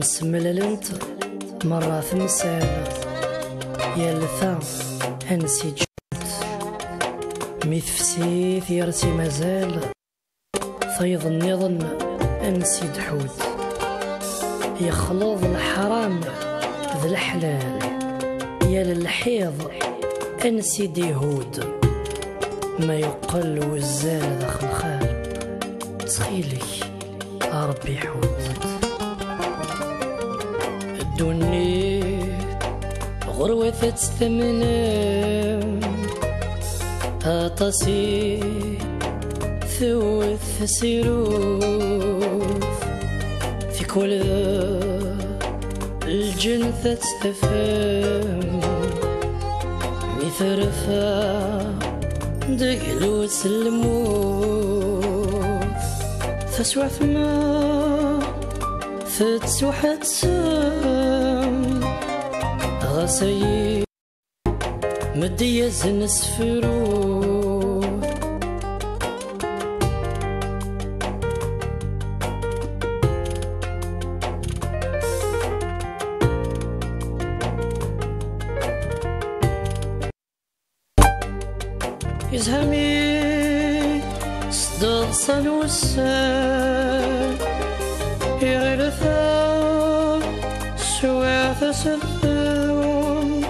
نسمللنت مرة في مسالة يا لثا أنسي جبت ميثفسيث يرسي مازال فيض النظن أنسي دحوت يخلط الحرام ذي الحلال يا للحيض أنسي ديهود ما يقل وزال داخل خال سخيلك ربي حوت الدنيا غروة تستمنى أطاسي ثوث سيروف في كل الجنة تستفهم مثرفة دقلو سلموف تسوى ثما تتسوى تسام غسي مدي يزن سفرو يزهمي صدق سنوسان يغرثا سواث سفاون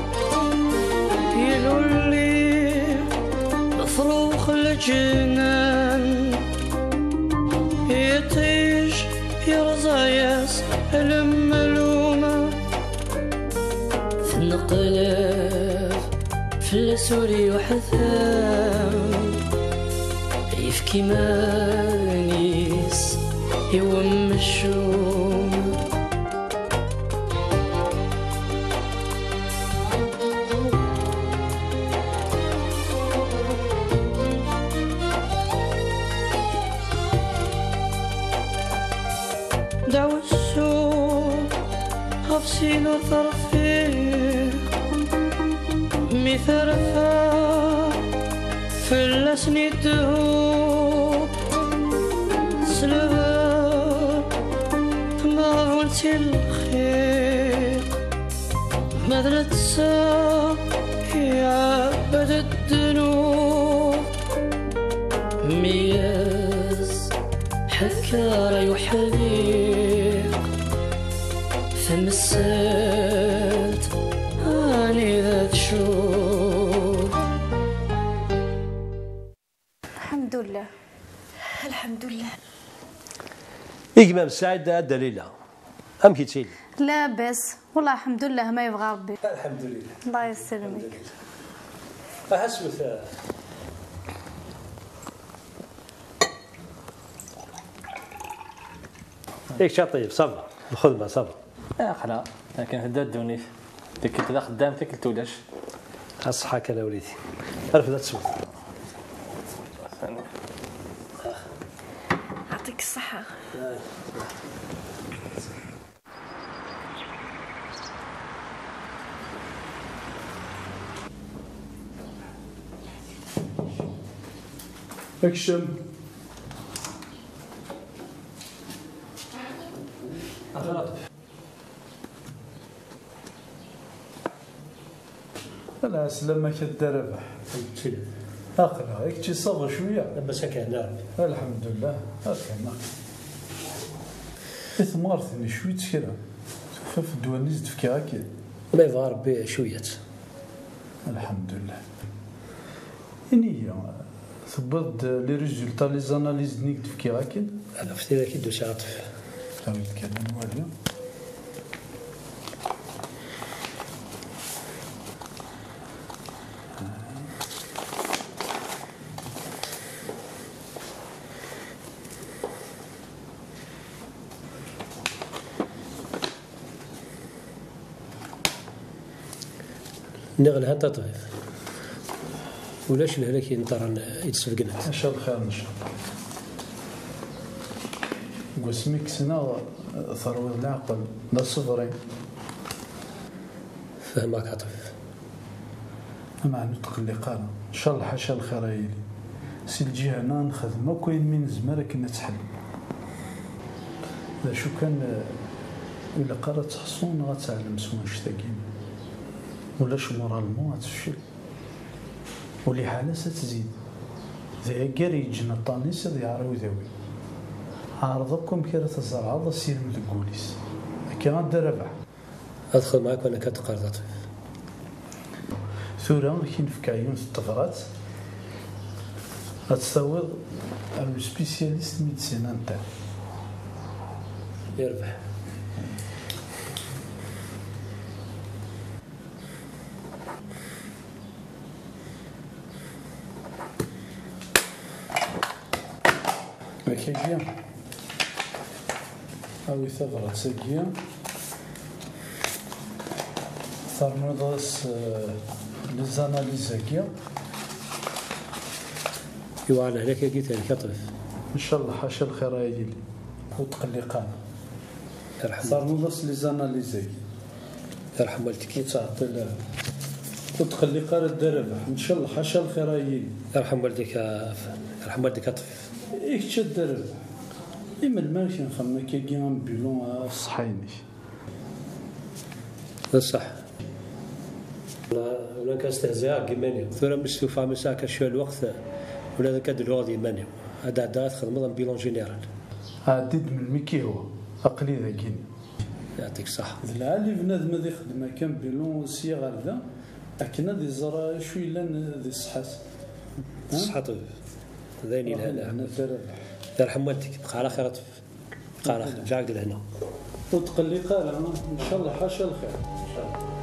يلولي فروخ الجنان يطيش يرزاياس الملومة في النقلاف في السوري وحثام يفكي مانيس يوم الشوم دعوة السوق غفسين وطرفين مثرفة فلسني الدهوب سلبا ما قلتي الخير ماذا تسا يا عبد الذنوب مياز حكار يحذيق فمسات اني ذات شوق. الحمد لله الحمد لله. إجمام السعادة دليلة أم كيتيل؟ لا بس والله الحمد لله ما يبغى ربي. الحمد لله الله يسلمك. أحسبت ياك شاطيب صبر الخدمة صبر. خلا لكن هدا الدونيف ديك كنت خدام تاكلت ولاش. أصحاك أنا وليدي رفضت تسوق. يعطيك الصحة. اكشن. لا سلامك الدربح اقرا هيك تجي صبر شويه بس هكا نعرف الحمد لله هكا ثمارتني شويه كذا شوف في الدوانيز دفكي هكا ما يبغى ربي شوية الحمد لله. إني ثبت لي ريزولتا لي زاناليز نيك دفكي هكا أنا فتينا كي دوسي عاطف تاوي الكلام والو نغلها تطفيف ولاش الهلاك ينطر يتسفقنا ان شاء الله خير ان شاء الله. قسمك سنة ثروة العقل لا صفرين فهمك عطف مع نطق اللي قال ان شاء الله حاشا الخير يلي سي الجهة هنا نخدم كاين من زمان كنا تحل شو كان إلا قرأت تحصون غتعلم سواء شتاقين ولاش مورالمون غتفشل ولي حالة ستزيد ذا كاري يجينا الطانيس هذا يعرف ذاوي عارضكم كي راه تزرع سير من الكوليس هكا غادا ربح ادخل معاك وانا كتقرا طفل ثورة كاين في عيون الطفرات غتصاوب على سبيسياليست ميديسين نتاع يربح. هكاكيا هاوي ثغرة ساكيا ثرمضاس لي زاناليز هكيا ايوا على هناك قلت لك طفل ان شاء الله حاشا الخير يديلي وتقلقان يرحم ثرمضاس لي زاناليز هكيا يرحم والديك كي تعطي لها وتقلقان الدربح ان شاء الله حاشا الخير يديلي يرحم والديك يرحم والديك طفل إيك تشد إما الماشي نخمم كي كيان بيلون صحيني بصح ولا كاستهزاء كيماني ثورة مستوفى مساك شويه الوقت ولا ذاك الوغد يماني هذا دات خدمه بيلون جينيرال عديد من ميكي هو أقلي ذاكيني يعطيك الصحة. العالي بنادم هذا يخدم كان بيلون صيغار ذا أكن هذه زرا شوي لان ذي صحات الصحة طيب ذيني لهنا أنا درب يرحم والديك بقى على خير بقى على خير جاك لهنا وتقلقان إن شاء الله حاشا الخير إن شاء الله.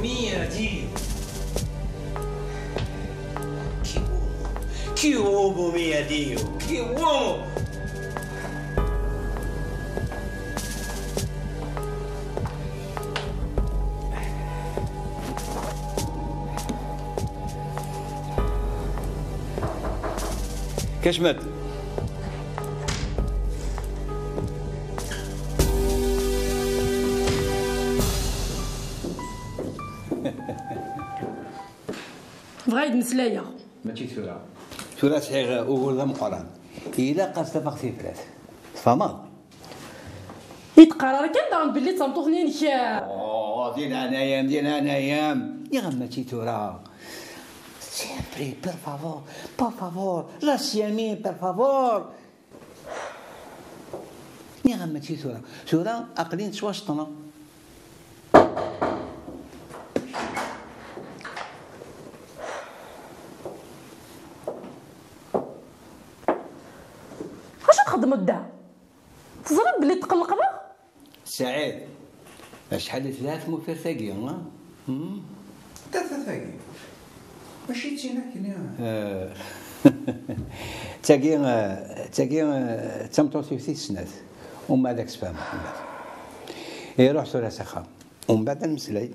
Mia che uomo mio Dio, che uomo! كشمت بغا يتمسلايا ماشي ثورة صحيح أقول ذا مقرن إلا قصد فقسي ثلاث فما يتقرر كان دارن باللي تمطوخني نكا دينا أيام يا غمتي ثورة سيمبري بير فافور لا سيامي بير فافور يا غمتي ثورة أقلين توسطنا تخدم الدار تزرب بلي تقلق بها سعيد شحال ثلاث مفير ثاقي ثلاثة ثاقي ماشي تينا كنيا تاقي تمطوطي في سنات وما داك سفام يروح ثلاث سخام ومن بعد نمسلاي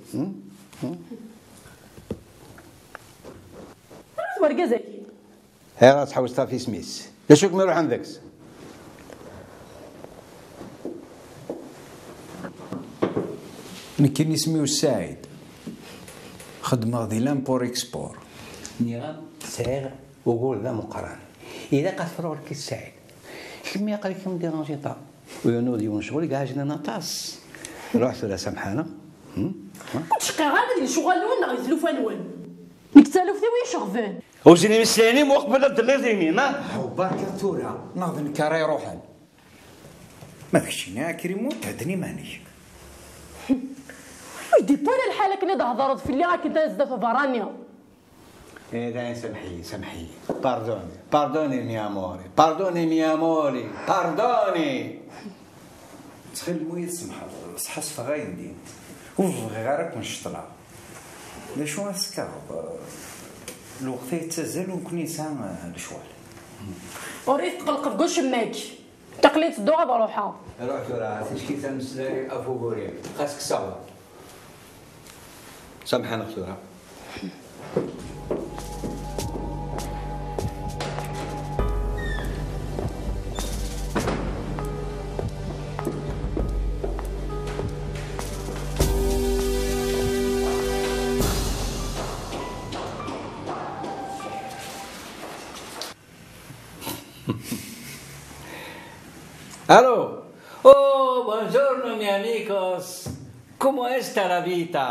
ورقه هي راه تحوس في سميس لاشوك ما يروح عندك نكني سميو السعيد خدمة ذي لامبور اكسبور نيران سعير وقول ذا مقرن إذا قصروا لك السعيد كمية قال لكم ديرانجي طا وينوض يوم شغل كاع جنا نطاس رحت ولا سامحانا تشقي غير شغلون غير ثلوفانون نكتالو في وين شغفان وزيني مسلاني وقبل الدليزيني ما هو بركة ثورة ناضن كاري روحان ما فيكشينا كريمو تهدني مانيش ويدي بولا الحالة كني هضرت في اللي راك انت زدت فرانيا إيه سامحي باردوني مي اموري تخيل المويه تسمح صحة صفغاين دين وفغي غيرك نشطلع لا شو اسكار الوقت يتزال وكون يسان الشوال وريت تقلق في كلش ماك تقليت الدوغه بروحها روح راه تشكي تمسلاي افوغوري خاصك صبر سامحنا اختورها Aló. Oh, buongiorno, mi amigos. ¿Cómo está la vida?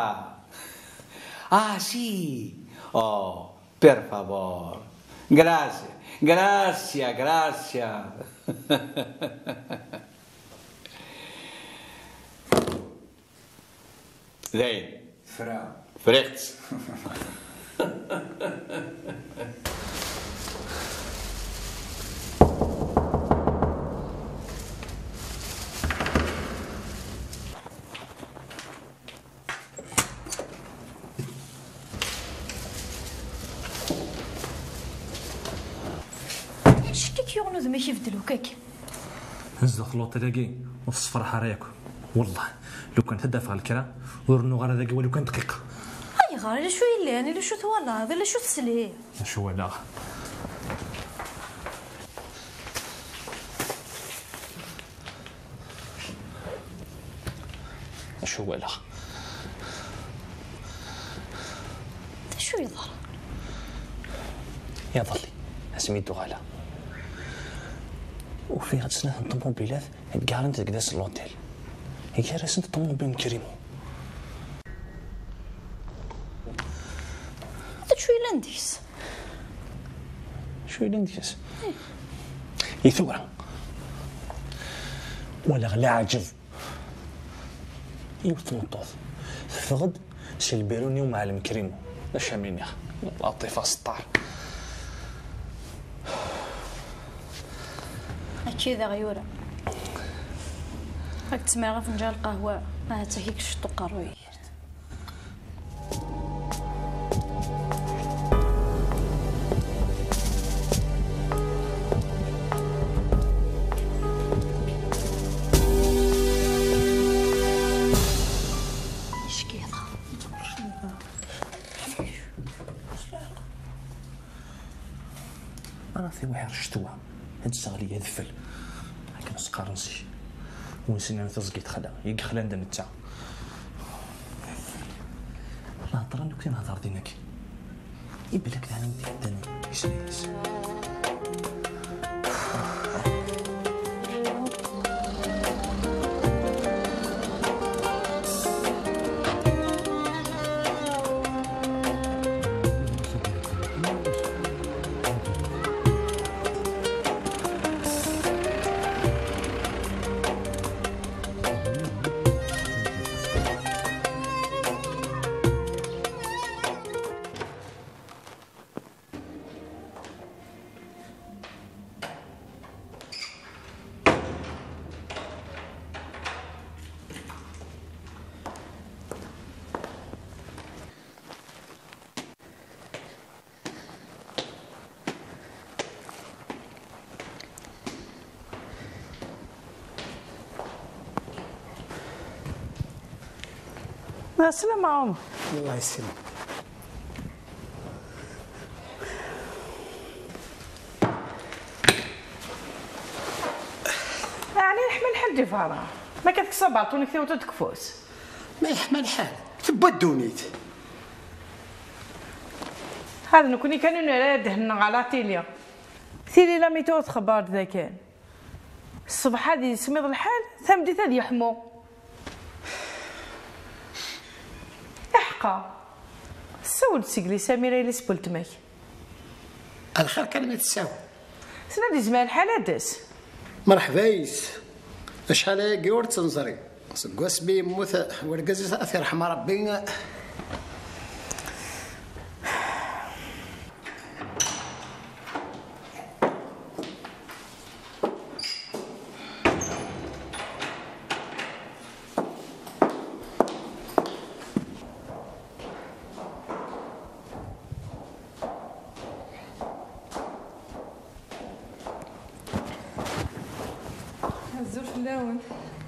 Ah, sí. Oh, por favor. Gracias, gracias, gracias. زين. فرحت. شتيك يغنوز ماشي يفدلو كاكي هز الخلوط تلاقي والصفر حرايك والله لو كان تدافع الكرا ورنو غير هذاك ولو كان دقيقه اي غير شو يلان الا شو تولا هذا شو تسلي شو ولا شو ولا شو يظهر يظلي سميتو غالا وفي هاد السنه الطوموبيلات كارنت كداس لوطيل هي راسنت الطوموبيل كريمو هذا شو يلانديس شو يلانديس يثورة ولا غلا عجب يوث نطوط فغد شي البيروني ومعلم كريمو اش مني لطيفه سطار هادشي ذا غيورة راك تسمع غير فنجان القهوة ما حتى هيك شطو قروي انا في واحد شتوى هاد الشغل يذفل لكن سقار نسي ونسينا نتزقي تخلا يقخلا ندم نتا لا هضر لو كان هضر دينك يبلك انا ندي حداني يسيس السلام عمر. الله يسلمك. يعني يحمل حد فارا ما كتكسب عطوني كثير وتتكفوس ما يحمل حال تبا الدونيت هذا نكوني كانوا نرادهن على تيليا ثيري لا ميتو خبار ذا كان الصبح هذه سميض الحال ثم ديت هذه يحمو احقا سول سيقلي سميرة إلي سبلت ماك الخير كان ما تساوي سنادي زمان الحال هداس مرحبا يس شحال هاكي ور تنزري سكواس بي موت ورقازي تاثير رحم ربي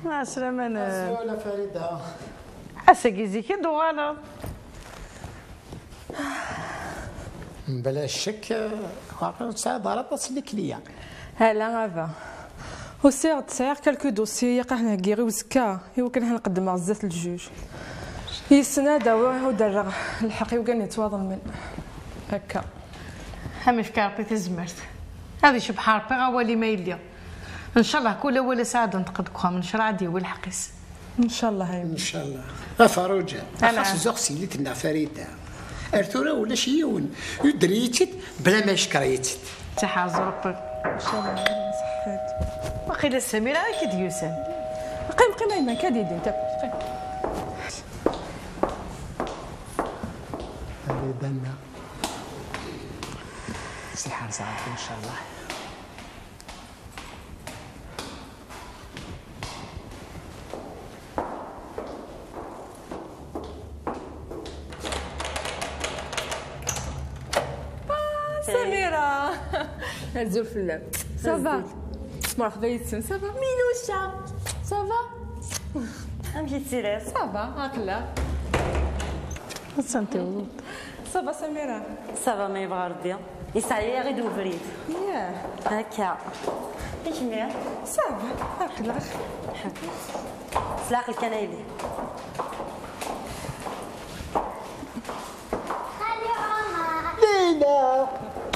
عسلامة انا ولا فريدة عساكي زيكي دوغالا بلا الشك واقع تساعد على تصديق ليا هلا غافا وسير تسير كالكو دوسي يقحنا كيري وزكا هو كان نقدم عزات الجوج يسنادا ودرغ الحقي وكان يتواضل من هكا همش كارطي تزمرت هذه شبحة ربي غوالي ما يلي ان شاء الله كل ولا ساعه نتقدكم من شرع دي والحقيس ان شاء الله هاي ان شاء الله غفروجا خاص زوق سيلتنا فريده ارثورا ولا شيون يدريتت بلا ما شكريتت تحاز ربي ان شاء الله صحيت وقيل السميره اكيد يوسف قيم ايمن كادي انت قيم هذه دنا سحر صعب ان شاء الله. سميرة هزو الفلام صافا مرحبا يتسم صافا ميلوشا صافا امشي تسيري صافا هاكلا سنتي صافا سميرة صافا ما يبغى ربي يسعي غير دوفريد ياه هكا ايش ميا صافا هاكلا سلاق الكنايلي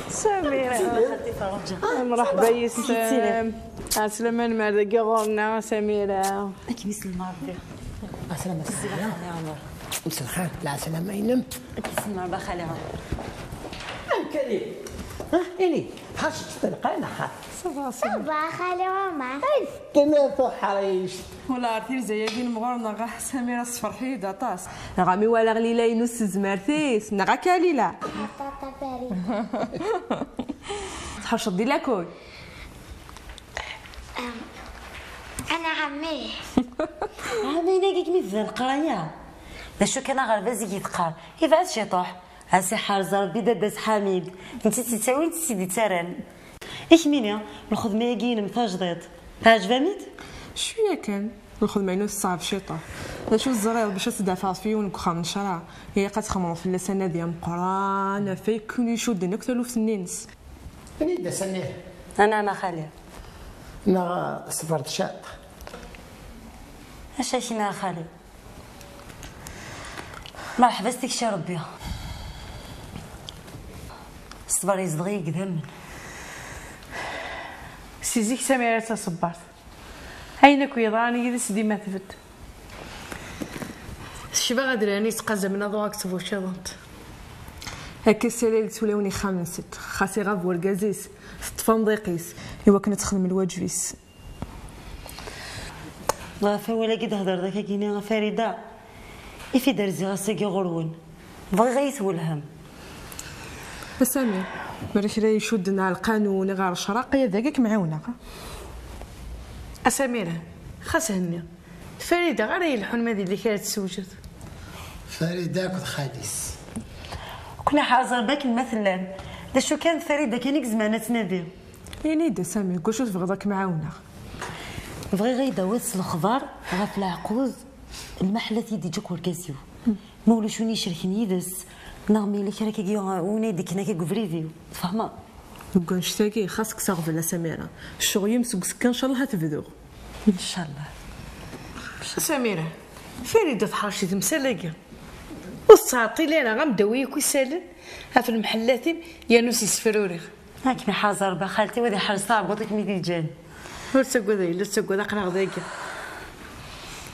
سميرة مرحبا يسام عسلامة المردقة غورنا سميرة اكي مسلمة ربي عسلامة عمر مسا الخير لا سلامة ينم اكي مسلمة ربي خالي عمر كريم إلي حاش تلقانا خا صافا خالي عمر كما حريش ولا عرفتي زيادين مغورنا غا سميرة الصفر حيدة طاس غامي ولا غليلا ينوس زمارتيس نغا كاليلا طاطا باري تحرش دي لاكوي انا عمي عمي ناقيك ميزان قرايه لا شو كان غير بازي يتقار يبعد شي طوح عسي حارز ربي داباس حميد انت تساوي انت سيدي تران ايش مينيا الخدمه ياكين متجديد عجباميت شويه كان الخدمه ينوس صعب شيطه لا شو الزرير باش تدافع فيه ونكخا من شرع هي قد خمر في اللسانه ديال مقران في كل يشد نكتلو في النينس أنا دا سنيه انا خالي أنا سفرت شاط اش شينا خالي مرحبا ستك شي ربي الصبر يزدغي قدام سيزيك سميرة تصبرت هينك ويضاني يدس ديما ثبت الشبا غادراني تقزم من ضواك تفو شاضنت هكا السلالة تولوني خامست خاصي غاف ورقازيس تفندقيس ايوا كنا تخدم الواجبيس غافا ولا قد هضر داك كينا فريده يفي درزي غاسكي غرون بغي غيثولهم سمير مريش راه يشدنا على القانون غير الشراقيه ذاك معاونه أسميرة خاص هني فريدة غير يلحون مادي اللي كانت تسوجد فريدة كنت خاليس كنا حاضر باك مثلا دا شو كانت فريده كان زمانات نبي يعني دا سامي كل شو تبغضك معاونه بغي غير يدوز الخضار غاف العقوز المحلات يدي جوك وركازيو مولو شوني شركن يدس نغمي لك راكي كيو ونيدك هنا كيغفريفيو فاهمه نقول نشتاكي خاصك تغفل سميرة الشغل يمسك سكان ان شاء الله تبدو ان شاء الله سميرة فريدة تحرشي تمسلاقة وصاطي لينا غمدويك ويسالن ها في المحلات يا نوسي سفروري هاك حاضر بخالتي وذي حال صعب وطيك ميدي جان ورسقوا ذي لسقوا ذاك غدايا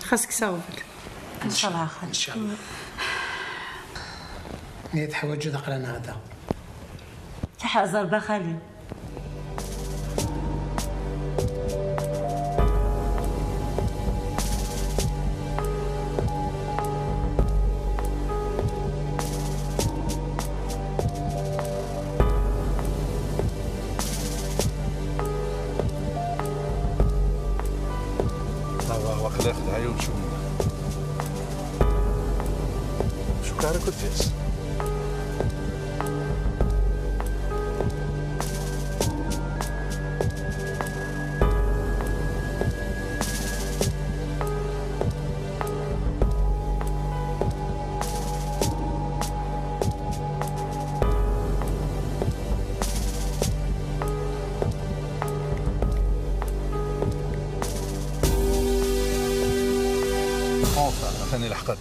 خاصك تغفل ان شاء الله ان شاء الله نيت حوايج دقلنا هذا حاضر بخالي واخد عيون شو كان كنتيس ثاني لحقت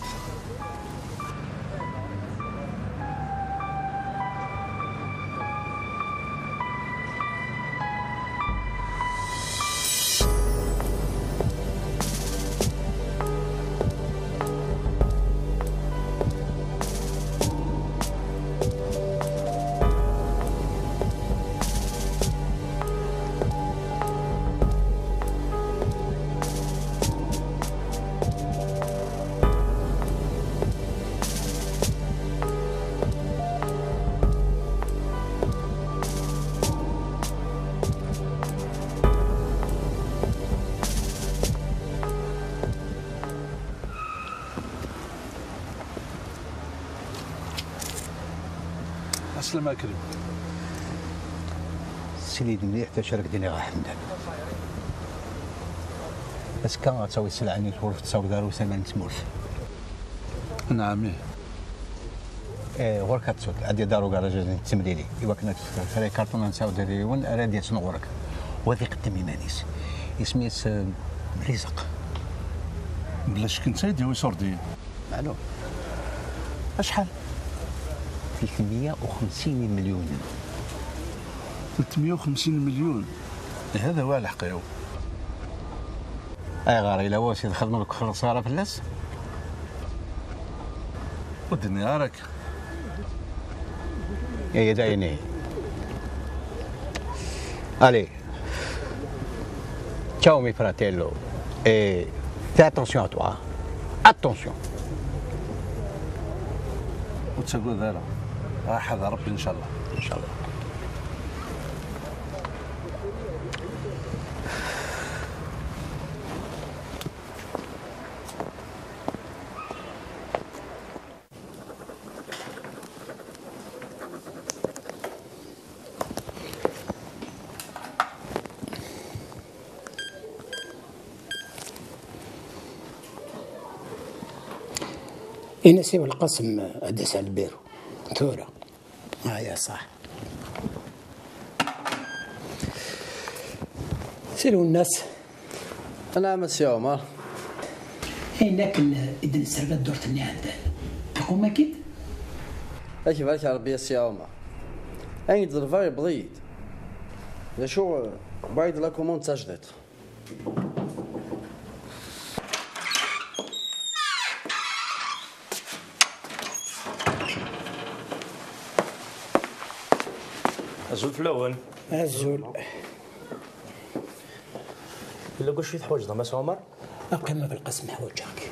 السلامة كريم. سيدي مليح تشارك ديني غا حمدان. بس كان غتساوي السلعة اللي تورث تساوي دارو ثمن تموت. نعم. ورك تسود عندي دارو كراجاج التمريري ايوا كنا فري كارطون نساو ديون راه ديال شنو ورك وهذه قدم يمانيس اسميت رزق بلاش كنت يديوي سوردي معلوم اشحال 350 مليون 350 مليون هذا هو الحقيقة. اي غار الا واش الخدمه لك خساره فلاس ودني راك يا دايني. Allez, ciao mes fratello et fais attention à toi. Attention. وتقول ذا راح هذا ربي ان شاء الله. ان شاء الله. ينسيو القسم أدس على البيرو ثورة. يا صح. سيروا الناس. نعم سي عمر. هناك إذا نسرق دورت اللي عندنا تقوم أكيد. أكيد بالك ربي سي عمر. أين الفاي بضيت. لا شو بعيد لا كوموند سجلت. الزول في الأول. الزول. إلا قول شوية حوايج ضم عمر. أقيم في القسم حوايجك.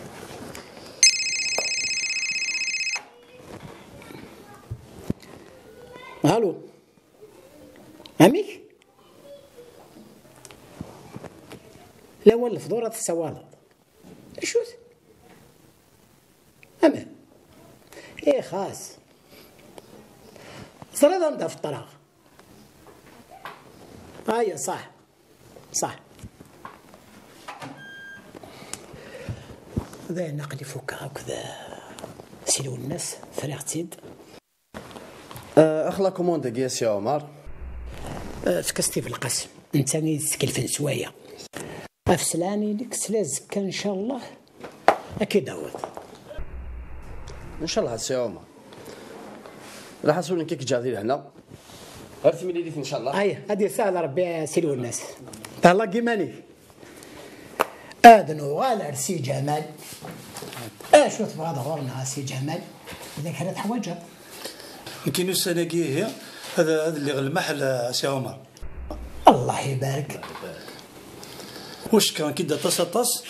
الو. أميك؟ لا ولا في دورة السوالط. شو؟ أما. إيه خاص. صراحة أنت في الطلاق. هاي صح صح. ذا نقلي فوق هكذا سيلو الناس فريق تيد. أخلا كوموند يا سي عمر. فكستي في القسم انت نسكل في نسوايا افسلاني لك سلاز كان ان شاء الله اكيد عوض ان شاء الله سي عمر. راح اسولني كيك جاتي هنا غير 8 ليت ان شاء الله. اي هذه سهله ربي سيلو الناس طلع كيماني اذنو غالر سي جمال شو تبغى ظهورنا سي جمال اذا كانت حوايجها يمكن السنه هي هذا اللي غلمح سي عمر. الله يبارك. واش كان كي دا طاس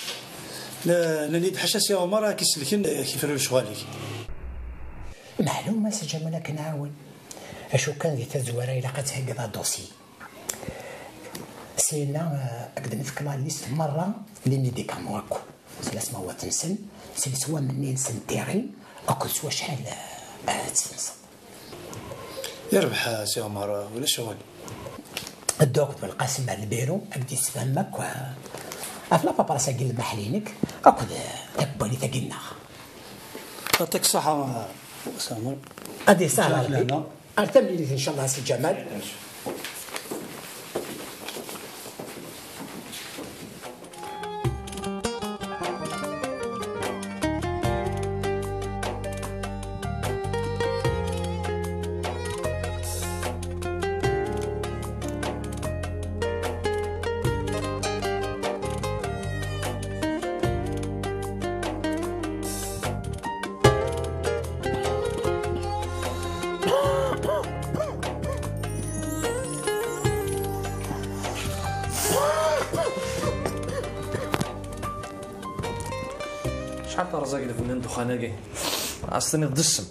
نريد حاشا سي عمر كيسلكن كيفروا شغالي. معلومه سي جمال كنعاون اشو كان دي تزوره الى قد هكذا دوسي سينا اقدر نفك لا ليست مره لي ميديكامون هاكو سلاس ما هو تنسن سي سوا منين سنتيري اكو سوا شحال تنسن يربح سي عمر ولا شغل الدوك بالقاسم على البيرو اقدر يسفهمك افلا بابا ساقي المحلينك اكو تبالي تاقينا يعطيك الصحه سي عمر. هذه سهله ارتمي ان شاء الله سي جمال. شحال ترزاق الفنان دخاناكي عصتني الدسم.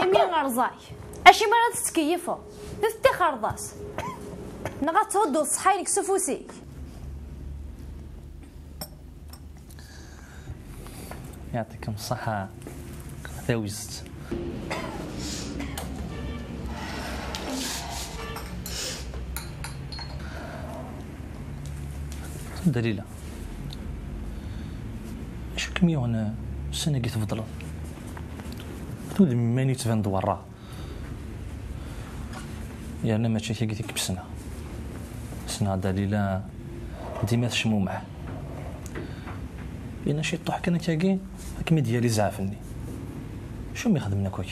يمين غرزاي اشي مرات تتكيفو دفتي خرضاس نغا تهدو صحايلك سفوسيك. يعطيكم الصحة ثوزت دليلة شو كمية وانا السنة قيت تفضل تود ماني تفند وراه يعني ما تشي قيت بسنة سنة دليلة ديما تشمو معاه لأن شي طوح كان تاقي كمي ديالي زعفني شو ما يخدمنا كوك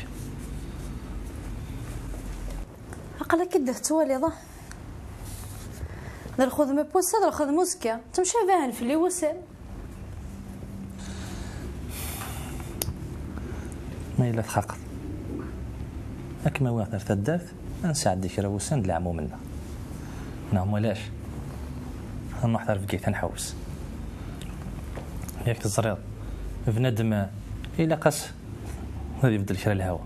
عقلا كده تواليضه در خذ بوسه در خذ موسكا تمشي باهن في اللي وسام ما إلا تخاقط أكما واثر تدارت نساعد ديك راه وسان دلعمو منا نعم ولاش نروح تعرف كيف نحوس ياك تزريض بنادم إلا قاس غادي يبدل كرا الهوا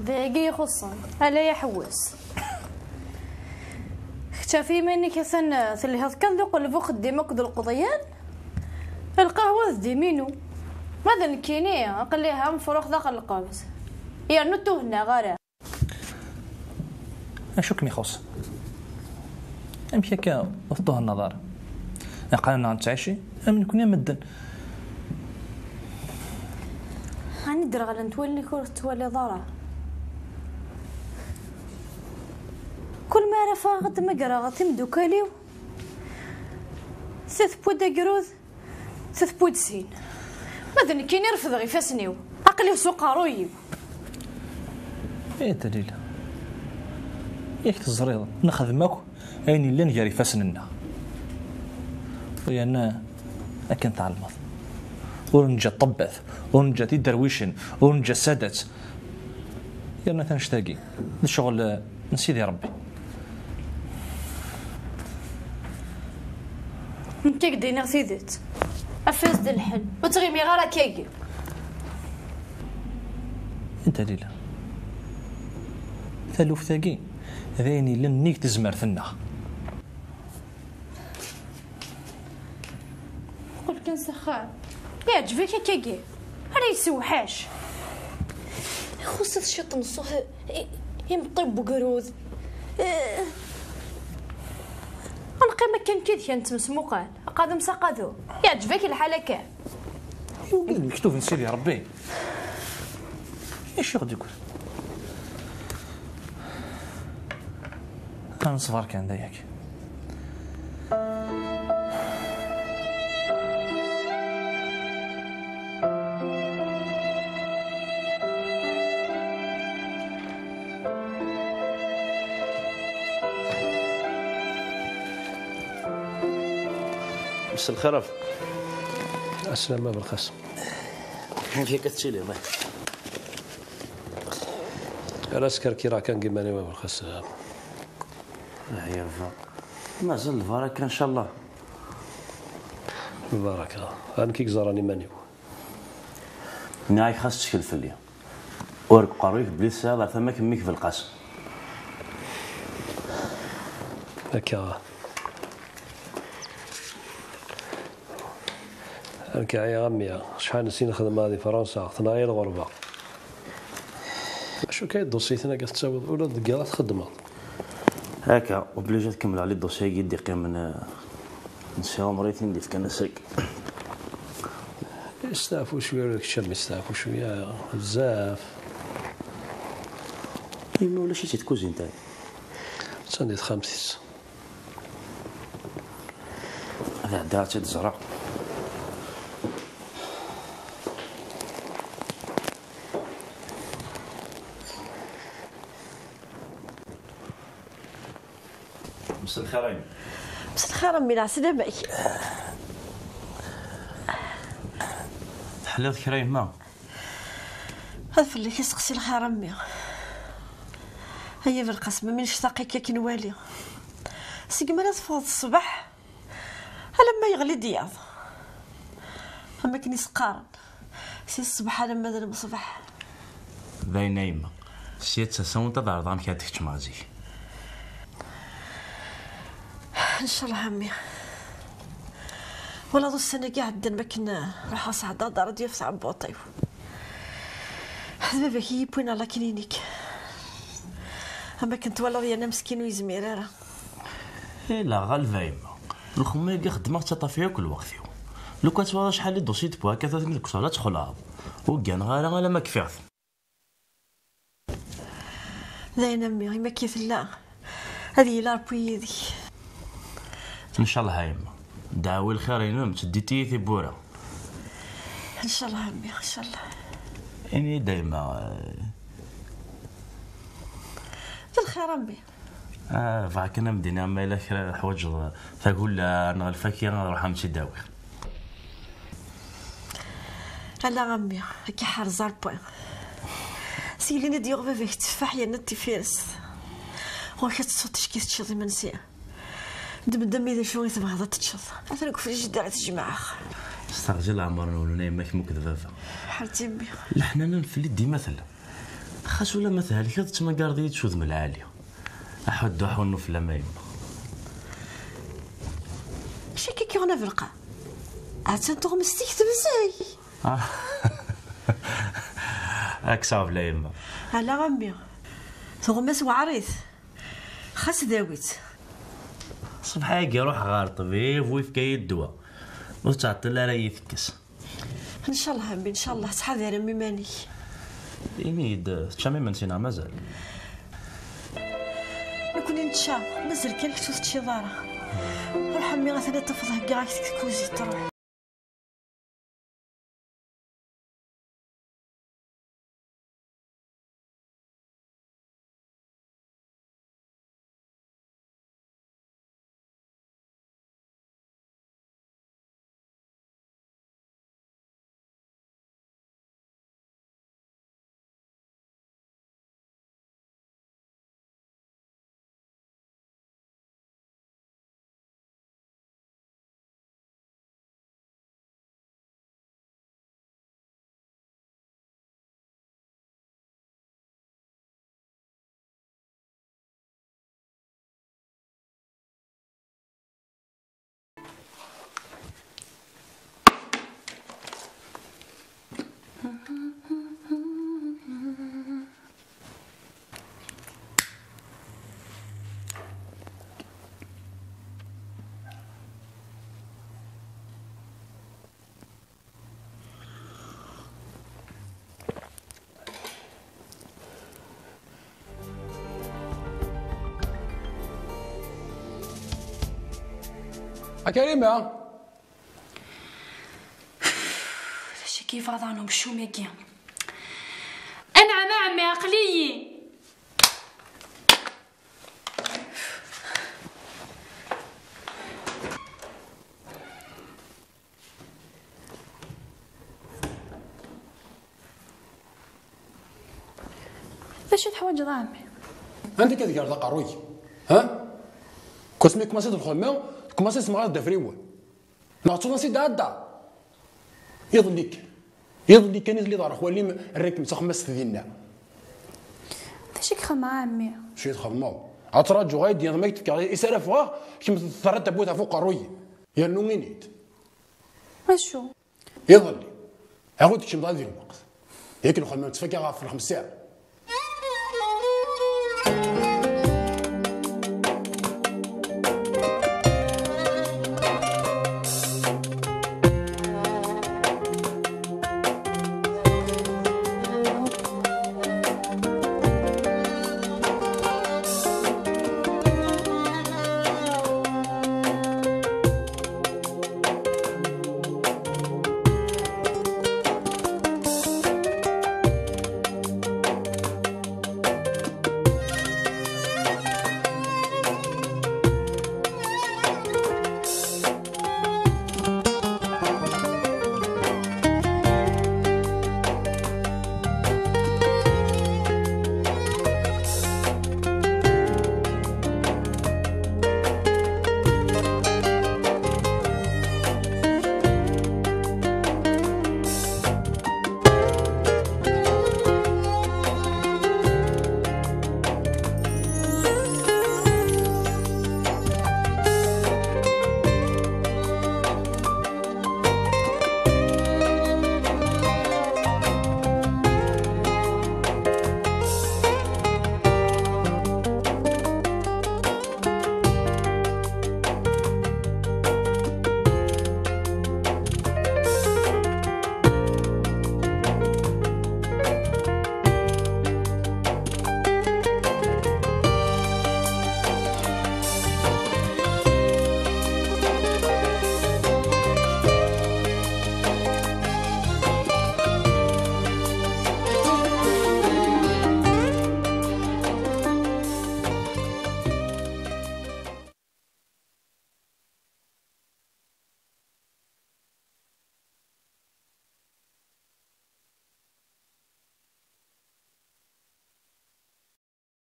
ذاقي يخصن ألا يحوس اختفي مني كثن اللي هذ كان ذوق اللي فوق ديمك ذو القضيان القهوة ذي مينو ماذا نكيني أقليها مفروخ داخل القابس يا نتو هنا غارة أشوك ميخوص أمشي كا وفضوها النظر قالنا نتعشي أم نكون مدن هاني درغل نتولي كور تولي ضارة كل ما رفا غد مقرا غتم دوكاليو ثلاث بودا قروذ ثلاث بود سين ماذا نكيني رفض غي فاسنيو عقلي سوق رويب ايه دليل ياك تزريض نخدمك عيني اللي نجري فاسننا ويانا اكن تعلمض ونجا طبث ونجا تدرويشن ونجا سادت يانا تنشتاقي الشغل نسيدي ربي انت قدينا غسيدت افاز د الحل وتغيمي غير كاكي انت ليلى ثالوف ثاقي ذيني لن نيك تزمر ثنا قول كان سخان يعجبك كاكي هذا يسوحاش خصت الشيط نصه يمطب وقرود القيمة كان كيد كانت مسموقان قادم سقاذو يعجبك الحالة كان مكتوب نسير يا ربي ايش يغدي يقول كان صفار كان دايك بس الخرف السلامة بالخصم فيك تشيلي الله راسك كي راه كان كيماني ما بالخصم يا رفا مازال البركة ان شاء الله البركة انا كي زراني ماني ناي خاص تشكل فليا ورق قريب بلي ساعة ثم كميك في القاسم هكا هكا يا عمي شحال نسينا نخدم هذه فرنسا خدنا غير الغربة شو كاين دوسيتنا كتساوي ولا دقيقة تخدمها هكا وبليجا تكمل على الدوسي يدي قيم من نسيو مريتين دي في كنسك يستعفوا شويه ولا كشم يستعفوا شويه بزاف يما ولا شي تكوزين نتايا تسنديت خمسيس هذا عندها تزرع مساء الخير مساء الخير امي العسل باك تحليت كرايم ما هذا اللي كيسقسي الخير امي هيا بالقسمه من شتاقي كي نوالي سيما لا تفوض الصباح لما يغلي دياض اما كني سقارن سي الصباح لما ذا الصباح باينه يما سيت ساون تضع ضام كاتك تمازي ان شاء الله عمي ولا ذو السنة كاع عندنا ما كنا راح أصعد دار ديال في صعب بوطيو هذا باباك يبوين على كلينيك أما كنت ولا أنا مسكين ويزمير راه لا غالفا يما الخمي كي خدمك تطافيها كل وقت لو كتواضع شحال لي دوسي تبوا كثرت من الكسوله تدخلها وكان غير ما كفيت زين امي ما كيف لا هذه لا بويدي ان شاء الله يما دعوي الخير ينام تديتي في بورا ان شاء الله امي ان شاء الله يعني دايما الخير امي فاك انا مدينه ما الا خير حوايج فاقول انا الفاكهه نروح نمشي داوي لا امي كي حارزه البوين سيليني ديال باباك تفاح يا نتي فيرس واش تصوتش كي تشوفي منسيه دم اذا شو تبغى هذا تشوف انا نقول في الجدار تجمع استرجل عمرنا ولا ما كيما كذا حالتي امي الحنان في اليد مثلا خاص ولا مثلا كي تما كاردي تشوذ من العاليه احد حونو في لما يما شي كي غنا في القاع عاد تغمستيك تبزاي هاك صعب لا يما لا غمي تغمس وعريث خاص داويت صبحا روح غار طبيب ويفكا الدواء وتعطل لا يفكس ان شاء الله امي ان شاء الله تحضر امي ماني يميد تشامي من سينا مازال نكون نتشام مازال كان كتوث شي دارة روح امي غاثنا تفضح كاع كوزي تروح كريمة اش كيف غضانهم الشوميكيا انا عمي عقليي اش تحوج ضامي انت كتقال قروي ها كوسمي كوماسي تدخل ما كوماسي تسمع دافريوه نعطو ناسي دادا يضليك كان اللي دار خوالي الركب تخمس ديالنا تاشي خما عمي شي تخمو اتراجو غايد يا ما يتفكر يسالف فوق كيما ثرات بوتها فوق قروي يا نومينيت اشو يضلي عاود كيما ضاع الوقت ياك الخدمه تفكر في 5 ساعات